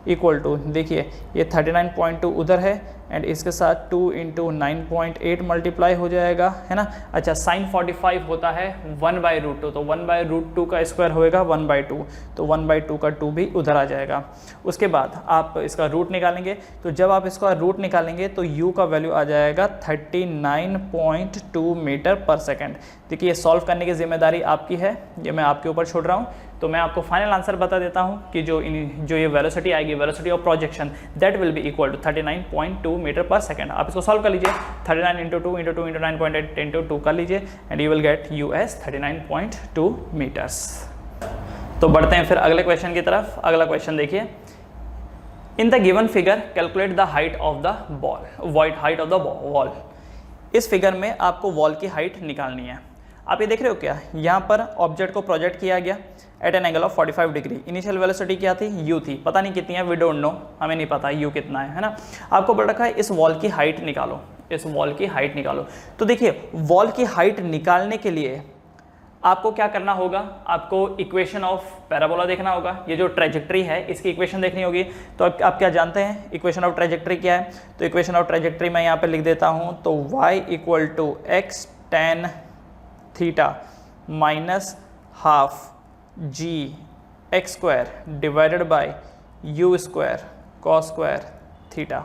A: इक्वल टू, देखिए ये 39.2 उधर है एंड इसके साथ 2 इंटू 9.8 मल्टीप्लाई हो जाएगा, है ना। अच्छा, साइन 45 होता है 1/√2, तो 1/√2 का स्क्वायर होएगा 1/2, तो 1/2 का 2 भी उधर आ जाएगा। उसके बाद आप इसका रूट निकालेंगे, तो जब आप इसका रूट निकालेंगे तो u का वैल्यू आ जाएगा 39.2 मीटर पर सेकेंड। देखिए, ये सॉल्व करने की जिम्मेदारी आपकी है, ये मैं आपके ऊपर छोड़ रहा हूँ। तो मैं आपको फाइनल आंसर बता देता हूँ कि जो ये वेलोसिटी आएगी, velocity of projection, that will be equal to 39.2 metre per second. आप इसको सॉल्व कर लीजिए, 39 इंटू 2 इंटू 2 इंटू 9.8 इंटू 2 कर लीजिए, and you will get u as 39.2 metres. तो बढ़ते हैं फिर अगले क्वेश्चन की तरफ। अगला क्वेश्चन देखिए, in the given figure calculate the height of the ball, height of the wall. इस फिगर में आपको वॉल की हाइट निकालनी है। आप ये देख रहे हो क्या, यहाँ पर ऑब्जेक्ट को प्रोजेक्ट किया गया at an angle of 45 degree. Initial velocity क्या थी, u थी, पता नहीं कितनी है, वी डोंट नो, हमें नहीं पता u कितना है ना। आपको बोल रखा है इस वॉल की हाइट निकालो, इस वॉल की हाइट निकालो। तो देखिए, वॉल की हाइट निकालने के लिए आपको क्या करना होगा, आपको इक्वेशन ऑफ पैराबोला देखना होगा। ये जो ट्रेजेक्ट्री है इसकी इक्वेशन देखनी होगी। तो आप क्या जानते हैं इक्वेशन ऑफ ट्रेजेक्ट्री क्या है? तो इक्वेशन ऑफ ट्रेजेक्ट्री मैं यहाँ पे लिख देता हूँ, तो y equal to x tan theta minus half g x square divided by u square cos square theta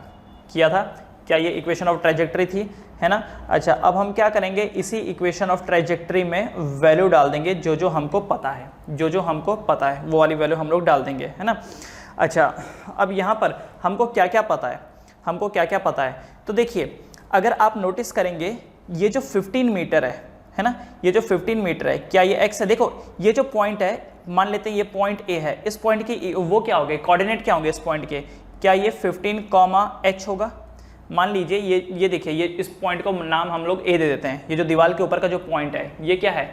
A: किया था। क्या ये इक्वेशन ऑफ ट्रेजेक्ट्री थी, है ना। अच्छा, अब हम क्या करेंगे, इसी इक्वेशन ऑफ ट्रेजेक्ट्री में वैल्यू डाल देंगे जो जो हमको पता है, जो जो हमको पता है वो वाली वैल्यू हम लोग डाल देंगे, है ना। अच्छा, अब यहाँ पर हमको क्या क्या पता है, हमको क्या क्या पता है। तो देखिए, अगर आप नोटिस करेंगे ये जो 15 मीटर है ना, ये जो 15 मीटर है, क्या ये x है? देखो, ये जो पॉइंट है, मान लेते हैं ये पॉइंट A है, इस पॉइंट की वो क्या होंगे, कोऑर्डिनेट क्या होंगे इस पॉइंट के? क्या ये 15, h होगा? मान लीजिए ये देखिए, ये इस पॉइंट को नाम हम लोग A दे देते हैं। ये जो दीवार के ऊपर का जो पॉइंट है ये क्या है,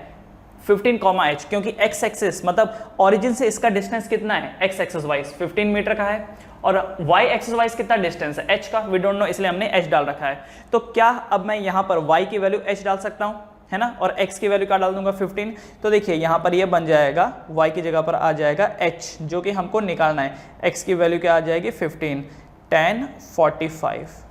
A: 15, h, क्योंकि x एक्सिस मतलब ओरिजिन से इसका डिस्टेंस कितना है, x एक्सिस वाइज 15 मीटर का है, और y एक्सिस वाइज कितना डिस्टेंस है, h का, वी डोंट नो, इसलिए हमने h डाल रखा है। तो क्या अब मैं यहाँ पर y की वैल्यू h डाल सकता हूँ, है ना, और x की वैल्यू क्या डाल दूंगा 15। तो देखिए यहाँ पर ये बन जाएगा, y की जगह पर आ जाएगा h, जो कि हमको निकालना है। x की वैल्यू क्या आ जाएगी 15, tan 45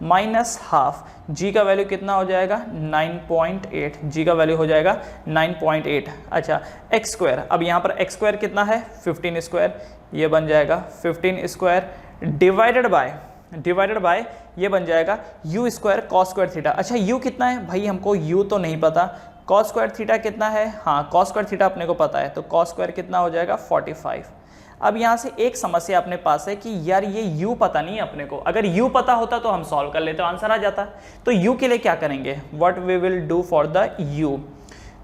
A: माइनस हाफ, g का वैल्यू कितना हो जाएगा 9.8, g का वैल्यू हो जाएगा 9.8। अच्छा, x स्क्वायर, अब यहाँ पर x स्क्वायर कितना है 15 स्क्वायर, ये बन जाएगा 15 स्क्वायर डिवाइडेड बाय ये बन जाएगा u square cos square theta. अच्छा, u कितना है भाई, हमको u तो नहीं पता, कॉस स्क्वायर थीटा कितना है, हाँ कॉस स्क्वायर थीटा अपने को पता है, तो कॉस स्क्वायर कितना हो जाएगा 45। अब यहाँ से एक समस्या अपने पास है कि यार ये u पता नहीं है अपने को, अगर u पता होता तो हम सॉल्व कर लेते, आंसर आ जाता। तो u के लिए क्या करेंगे, what we will do for the u।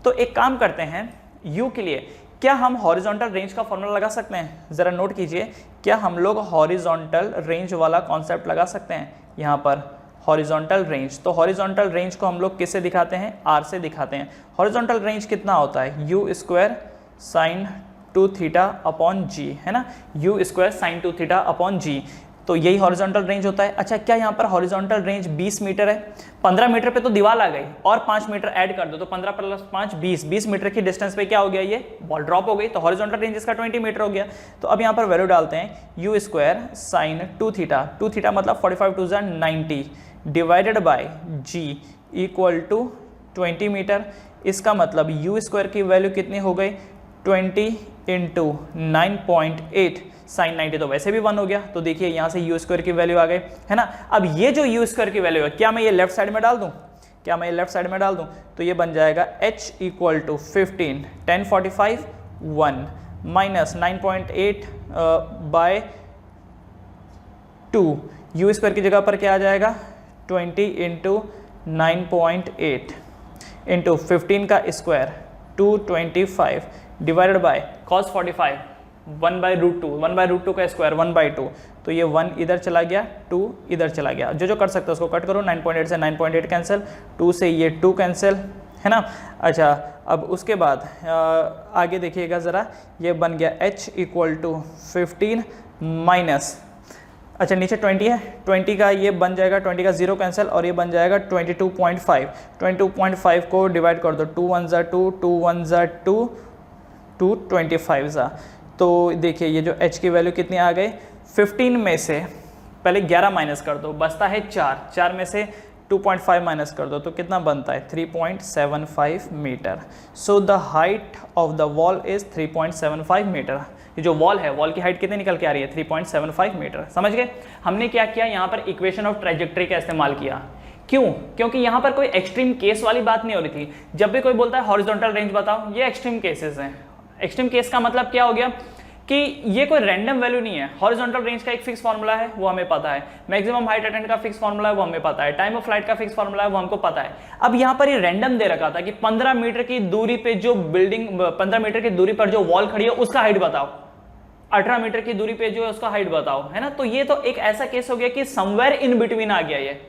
A: तो एक काम करते हैं, u के लिए क्या हम हॉरिजॉन्टल रेंज का फॉर्मूला लगा सकते हैं? ज़रा नोट कीजिए, क्या हम लोग हॉरिजॉन्टल रेंज वाला कॉन्सेप्ट लगा सकते हैं? यहाँ पर हॉरिजॉन्टल रेंज, तो हॉरिजॉन्टल रेंज को हम लोग किससे दिखाते हैं, r से दिखाते हैं। हॉरिजॉन्टल रेंज कितना होता है, u square sine 2 theta upon g, है ना, u square sine 2 theta upon g, तो यही हॉरिजॉन्टल रेंज होता है। अच्छा, क्या यहाँ पर हॉरिजॉन्टल रेंज 20 मीटर है? 15 मीटर पे तो दीवार आ गई, और 5 मीटर ऐड कर दो, तो 15 प्लस 5 20 मीटर की डिस्टेंस पे क्या हो गया, ये बॉल ड्रॉप हो गई, तो हॉरिजॉन्टल रेंज इसका 20 मीटर हो गया। तो अब यहाँ पर वैल्यू डालते हैं, u स्क्वायर साइन 2 थीटा मतलब 45 to 90 divided by g equal to 20 metre. इसका मतलब u स्क्वायर की वैल्यू कितनी हो गई 20 इंटू 9.8 साइन 90, तो वैसे भी 1 हो गया। तो देखिए यहाँ से u स्क्वायर की वैल्यू आ गई, है ना। अब ये जो u स्क्वायर की वैल्यू है, क्या मैं ये लेफ्ट साइड में डाल दूँ, क्या मैं ये लेफ्ट साइड में डाल दूँ, तो ये बन जाएगा h equal to 15 tan 45 1 minus 9.8 by 2, u square की जगह पर क्या आ जाएगा 20 इंटू 9.8 इंटू 15 का स्क्वायर 225 डिवाइडेड बाय कॉस 45 1/√2 का स्क्वायर 1/2, तो ये 1 इधर चला गया, 2 इधर चला गया, जो जो कर सकते हो उसको कट करो, 9.8 से 9.8 कैंसिल, 2 से ये 2 कैंसिल, है ना। अच्छा, अब उसके बाद आगे देखिएगा ज़रा, ये बन गया h इक्वल टू 15 माइनस, अच्छा नीचे 20 है, 20 का ये बन जाएगा, 20 का 0 कैंसिल, और ये बन जाएगा 22.5, 22.5 को डिवाइड कर दो, 2 1 ज़ा 2, 2 1 ज़ा 2, 2 25 ज़ा, तो देखिए ये जो h की वैल्यू कितनी आ गई 15 में से पहले 11 माइनस कर दो, बचता है 4, 4 में से 2.5 माइनस कर दो तो कितना बनता है 3.75 metre. So the height of the wall is 3.75 metre. ये जो वॉल है, वॉल की हाइट कितनी निकल के आ रही है 3.75 मीटर। समझ गए? हमने क्या किया, यहाँ पर इक्वेशन ऑफ ट्रेजेक्ट्री का इस्तेमाल किया। क्यों? क्योंकि यहाँ पर कोई एक्सट्रीम केस वाली बात नहीं हो रही थी। जब भी कोई बोलता है हॉरिजॉन्टल रेंज बताओ, ये एक्सट्रीम केसेस हैं। एक्सट्रीम केस का मतलब क्या हो गया कि ये कोई रैंडम वैल्यू नहीं है। हॉरिजॉन्टल रेंज का एक फिक्स फार्मूला है, वो हमें पता है। मैक्सिमम हाइट अटेंड का फिक्स फार्मूला है, वो हमें पता है। टाइम ऑफ फ्लाइट का फिक्स फार्मूला है, वो हमको पता है। अब यहाँ पर ये रैंडम दे रखा था कि 15 मीटर की दूरी पे जो बिल्डिंग, 15 मीटर की दूरी पर जो वॉल खड़ी है उसका हाइट बताओ, 18 मीटर की दूरी पे जो है उसका हाइट बताओ, है ना। तो ये तो एक ऐसा केस हो गया कि समवेयर इन बिटवीन आ गया। ये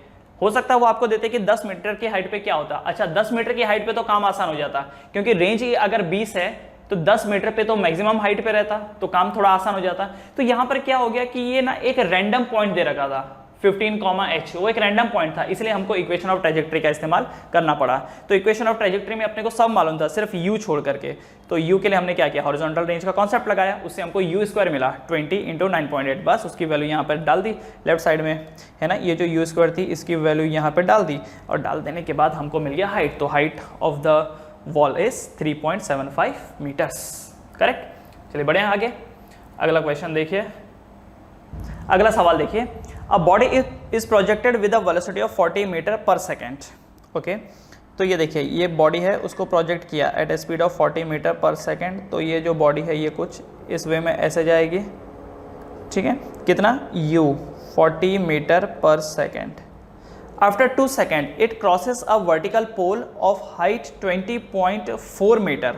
A: हो सकता है वो आपको देते कि 10 मीटर की हाइट पे क्या होता। अच्छा, 10 मीटर की हाइट पे तो काम आसान हो जाता, क्योंकि रेंज अगर 20 है तो 10 मीटर पे तो मैक्सिमम हाइट पे रहता, तो काम थोड़ा आसान हो जाता। तो यहां पर क्या हो गया कि ये ना एक रैंडम पॉइंट दे रखा था 15, वो एक रैंडम पॉइंट था, इसलिए हमको इक्वेशन ऑफ ट्रेजेक्ट्री का इस्तेमाल करना पड़ा। तो इक्वेशन ऑफ ट्रेजेक्ट्री में अपने को सब मालूम था, सिर्फ u छोड़ करके। तो u के लिए हमने क्या किया, हॉरिजॉन्टल रेंज का कॉन्सेप्ट लगाया, उससे हमको u स्क्वायर मिला 20 × 9.8। बस उसकी वैल्यू यहाँ पर डाल दी लेफ्ट साइड में, है ना। ये जो u स्क्वायर थी इसकी वैल्यू यहाँ पर डाल दी, और डाल देने के बाद हमको मिल गया हाइट। तो height of the wall is 3.75 metres. Correct. चलिए बढ़े आगे, अगला क्वेश्चन देखिए, अगला सवाल देखिए। A body is projected with a velocity of 40 metre per second. Okay, तो ये देखिए, ये बॉडी है, उसको प्रोजेक्ट किया at a speed of 40 metre per second. तो ये जो बॉडी है ये कुछ इस वे में ऐसे जाएगी, ठीक है। कितना u 40 metre per second. After 2 second it crosses a vertical pole of height 20.4 metre.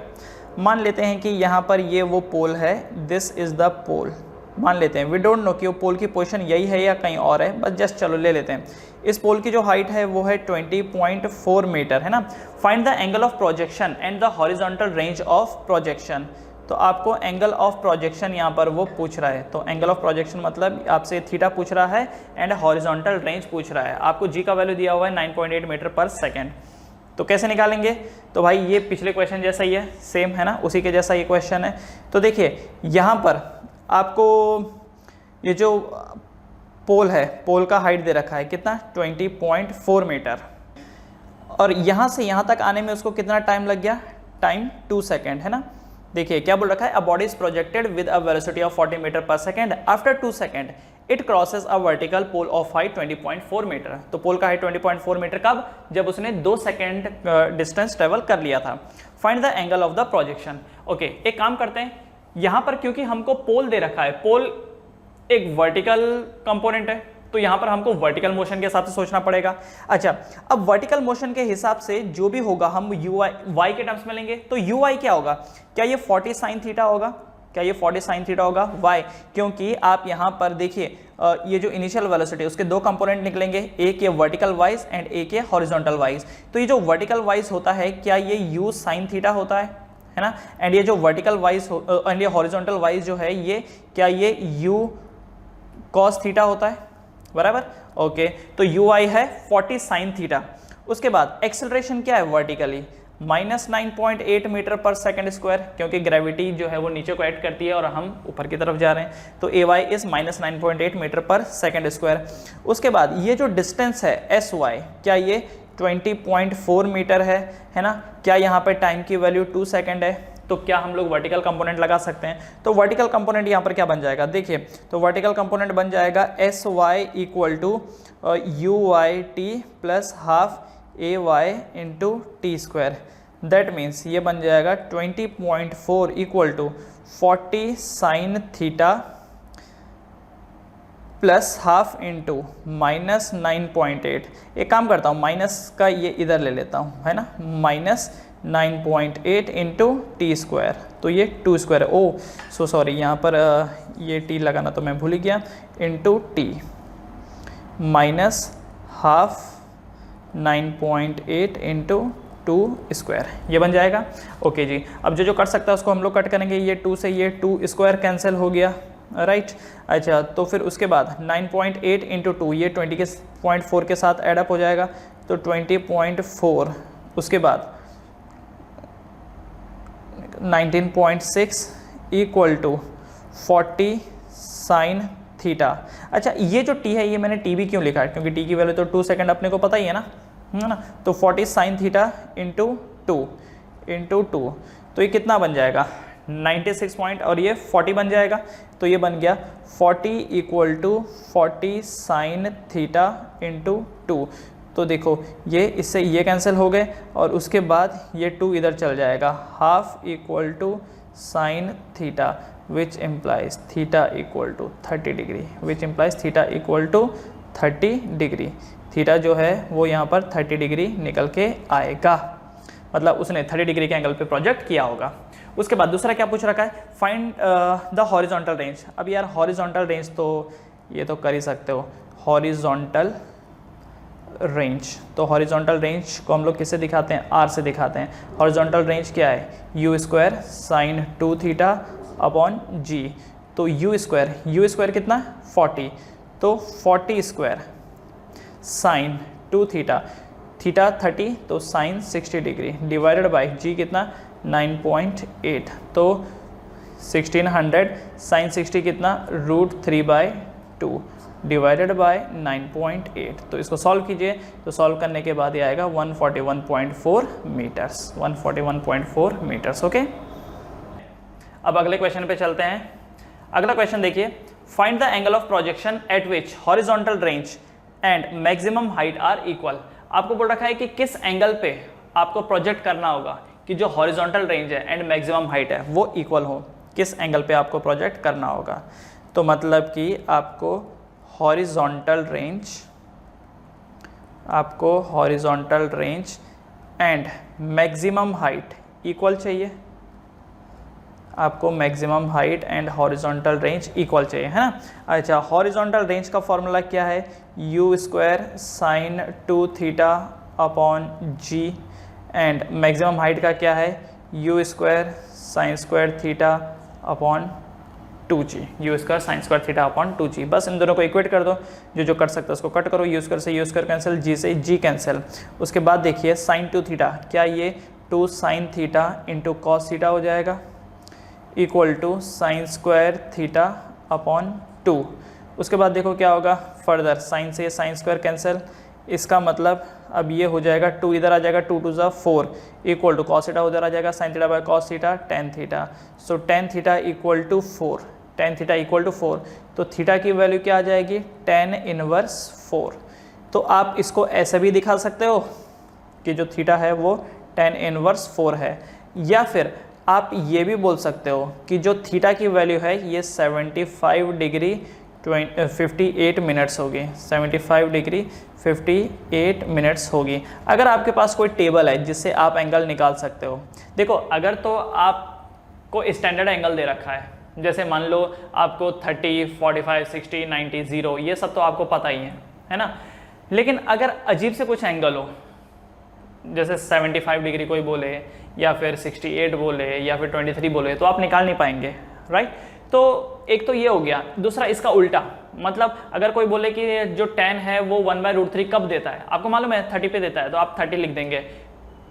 A: मान लेते हैं कि यहाँ पर ये वो पोल है, दिस इज द पोल, मान लेते हैं। वी डोंट नो कि वो पोल की पोजीशन यही है या कहीं और है, बस जस्ट चलो ले लेते हैं। इस पोल की जो हाइट है वो है 20.4 मीटर, है ना। Find the angle of projection and the horizontal range of projection. तो आपको एंगल ऑफ प्रोजेक्शन यहाँ पर वो पूछ रहा है। तो एंगल ऑफ प्रोजेक्शन मतलब आपसे थीटा पूछ रहा है एंड हॉरिजॉन्टल रेंज पूछ रहा है। आपको जी का वैल्यू दिया हुआ है 9.8 मीटर पर सेकेंड। तो कैसे निकालेंगे? तो भाई ये पिछले क्वेश्चन जैसा ही है, सेम है ना, उसी के जैसा ये क्वेश्चन है। तो देखिए यहाँ पर आपको ये जो पोल है, पोल का हाइट दे रखा है कितना 20.4 मीटर, और यहाँ से यहाँ तक आने में उसको कितना टाइम लग गया, टाइम 2 सेकेंड, है ना। देखिए क्या बोल रखा है, a body is projected with a velocity of 40 metre per second. After 2 second it crosses a vertical pole of height 20.4 meter. तो पोल का हाइट 20.4 मीटर कब, जब उसने 2 सेकेंड डिस्टेंस ट्रेवल कर लिया था। Find the angle of the projection. Okay, एक काम करते हैं, यहाँ पर क्योंकि हमको पोल दे रखा है, पोल एक वर्टिकल कंपोनेंट है, तो यहाँ पर हमको वर्टिकल मोशन के हिसाब से सोचना पड़ेगा। अच्छा, अब वर्टिकल मोशन के हिसाब से जो भी होगा हम वाई के टर्म्स में लेंगे। तो यू वाई क्या होगा, क्या ये 40 साइन थीटा होगा, क्या ये 40 साइन थीटा होगा? वाई, क्योंकि आप यहाँ पर देखिए ये जो इनिशियल वेलोसिटी उसके 2 कंपोनेंट निकलेंगे, एक ये वर्टिकल वाइज एंड एक ये हॉरिजॉन्टल वाइज। तो ये जो वर्टिकल वाइज होता है, क्या ये यू साइन थीटा होता है ना, एंड ये जो वर्टिकल वाइज एंड ये हॉरिजॉन्टल वाइज जो है ये, क्या ये यू कॉस थीटा होता है, बराबर। ओके, तो यू आई है 40 साइन थीटा। उसके बाद एक्सेलरेशन क्या है vertically, -9.8 metre per second square, क्योंकि ग्रेविटी जो है वो नीचे को एक्ट करती है और हम ऊपर की तरफ जा रहे हैं। तो ए Y is -9.8 metre per second square. उसके बाद ये जो डिस्टेंस है एस वाई, क्या ये 20.4 मीटर है ना। क्या यहाँ पर टाइम की वैल्यू 2 सेकेंड है, तो क्या हम लोग वर्टिकल कंपोनेंट लगा सकते हैं? तो वर्टिकल कंपोनेंट यहाँ पर क्या बन जाएगा, देखिए, तो वर्टिकल कंपोनेंट बन जाएगा s y equal to you y t plus half a Y into t square. That means ये बन जाएगा 20.4 equal to 40 sine theta plus half into -9.8। एक काम करता हूँ, माइनस का ये इधर ले लेता हूँ, है ना, -9.8 इंटू टी स्क्वायर। तो ये 2 स्क्वायर है, ओ सो सॉरी, यहाँ पर ये टी लगाना तो मैं भूल ही गया, into T minus half 9.8 into 2 square, ये बन जाएगा। ओके जी, अब जो कर सकता है उसको हम लोग कट करेंगे। ये 2 से ये 2 स्क्वायर कैंसिल हो गया, राइट। अच्छा, तो फिर उसके बाद 9.8 इंटू 2, ये 20.4 के साथ एडअप हो जाएगा, तो 20.4। उसके बाद 19.6 इक्वल टू 40 साइन थीटा। अच्छा ये जो t है ये मैंने t भी क्यों लिखा है, क्योंकि t की वैल्यू तो 2 सेकंड अपने को पता ही है ना, तो 40 साइन थीटा इंटू 2, तो ये कितना बन जाएगा 96 पॉइंट, और ये 40 बन जाएगा, तो ये बन गया 40 equal to 40 sine theta into 2। तो देखो ये इससे ये कैंसिल हो गए, और उसके बाद ये 2 इधर चल जाएगा, half equal to sine theta which implies theta equal to 30 degree, which implies theta equal to 30 degree. Theta जो है वो यहाँ पर 30 डिग्री निकल के आएगा, मतलब उसने 30 डिग्री के एंगल पे प्रोजेक्ट किया होगा। उसके बाद दूसरा क्या पूछ रखा है, फाइंड द हॉरिजॉन्टल रेंज। अब यार हॉरिजॉन्टल रेंज तो ये तो कर ही सकते हो, हॉरिजॉन्टल रेंज, तो हॉरिजॉन्टल रेंज को हम लोग किससे दिखाते हैं, आर से दिखाते हैं। हॉरिजॉन्टल रेंज क्या है, u square sine 2 theta upon g, तो यू स्क्वायर कितना 40, तो 40 स्क्वायर साइन 2 थीटा, थीटा 30 तो साइन 60 डिग्री डिवाइडेड बाई जी कितना 9.8, तो 1600 साइन 60 कितना √3/2 डिवाइडेड बाय 9.8। तो इसको सॉल्व कीजिए, तो सॉल्व करने के बाद ये आएगा 141.4 मीटर्स, 141.4 मीटर्स। ओके, अब अगले क्वेश्चन पे चलते हैं। अगला क्वेश्चन देखिए, find the angle of projection at which horizontal range and maximum height are equal. आपको बोल रखा है कि किस एंगल पे आपको प्रोजेक्ट करना होगा कि जो हॉरिजॉन्टल रेंज है एंड मैक्सिमम हाइट है वो इक्वल हो, किस एंगल पे आपको प्रोजेक्ट करना होगा। तो मतलब कि आपको horizontal range and maximum height equal चाहिए, आपको maximum height and horizontal range equal चाहिए, है ना। अच्छा, हॉरिजॉन्टल रेंज का फॉर्मूला क्या है, u square sine 2 theta upon g, and maximum height का क्या है, u square sine square theta upon 2g, u square sine square theta upon 2g। बस इन दोनों को इक्वेट कर दो, जो कर सकता है उसको कट करो, यू स्क्वायर से यू स्क्वायर कैंसिल, जी से जी कैंसिल। उसके बाद देखिए साइन 2 थीटा, क्या ये 2 sine theta into cos theta हो जाएगा, equal to sine square theta upon 2। उसके बाद देखो क्या होगा, फर्दर साइन से साइन स्क्वायर कैंसिल, इसका मतलब अब ये हो जाएगा 2 इधर आ जाएगा, 2 2 4 इक्वल टू कॉस थीटा उधर आ जाएगा, sine theta by cos theta tan theta, so tan theta equal to 4, tan theta equal to 4। तो थीटा की वैल्यू क्या आ जाएगी, टेन इनवर्स 4। तो आप इसको ऐसे भी दिखा सकते हो कि जो थीटा है वो टेन इनवर्स 4 है, या फिर आप ये भी बोल सकते हो कि जो थीटा की वैल्यू है ये 75 डिग्री 58 मिनट्स होगी, 75 डिग्री 58 मिनट्स होगी। अगर आपके पास कोई टेबल है जिससे आप एंगल निकाल सकते हो, देखो अगर तो आपको स्टैंडर्ड एंगल दे रखा है, जैसे मान लो आपको 30, 45, 60, 90, 0, ये सब तो आपको पता ही है ना। लेकिन अगर अजीब से कुछ एंगल हो, जैसे 75 डिग्री कोई बोले, या फिर 68 बोले, या फिर 23 बोले, तो आप निकाल नहीं पाएंगे, राइट। तो एक तो ये हो गया। दूसरा इसका उल्टा, मतलब अगर कोई बोले कि जो tan है वो 1/√3 कब देता है, आपको मालूम है 30 पे देता है तो आप 30 लिख देंगे।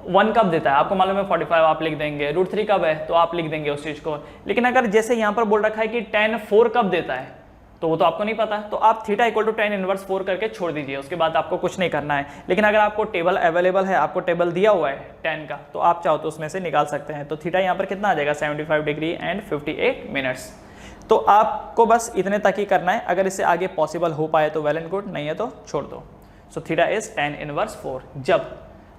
A: 1 कब देता है आपको मालूम है 45, आप लिख देंगे। √3 कब है तो आप लिख देंगे उस चीज़ को। लेकिन अगर जैसे यहाँ पर बोल रखा है कि tan 4 कब देता है, तो वो तो आपको नहीं पता, तो आप theta equal to tan inverse 4 करके छोड़ दीजिए, उसके बाद आपको कुछ नहीं करना है। लेकिन अगर आपको टेबल अवेलेबल है, आपको टेबल दिया हुआ है tan का, तो आप चाहो तो उसमें से निकाल सकते हैं। तो थीटा यहाँ पर कितना आ जाएगा 75 डिग्री एंड 58 मिनट्स। तो आपको बस इतने तक ही करना है। अगर इससे आगे पॉसिबल हो पाए तो वेल एंड गुड, नहीं है तो छोड़ दो। So theta is tan inverse 4 जब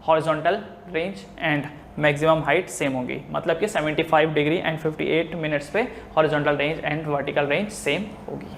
A: horizontal range and maximum height same होगी, मतलब कि 75 डिग्री एंड 58 मिनट्स पे horizontal range and vertical range same होगी।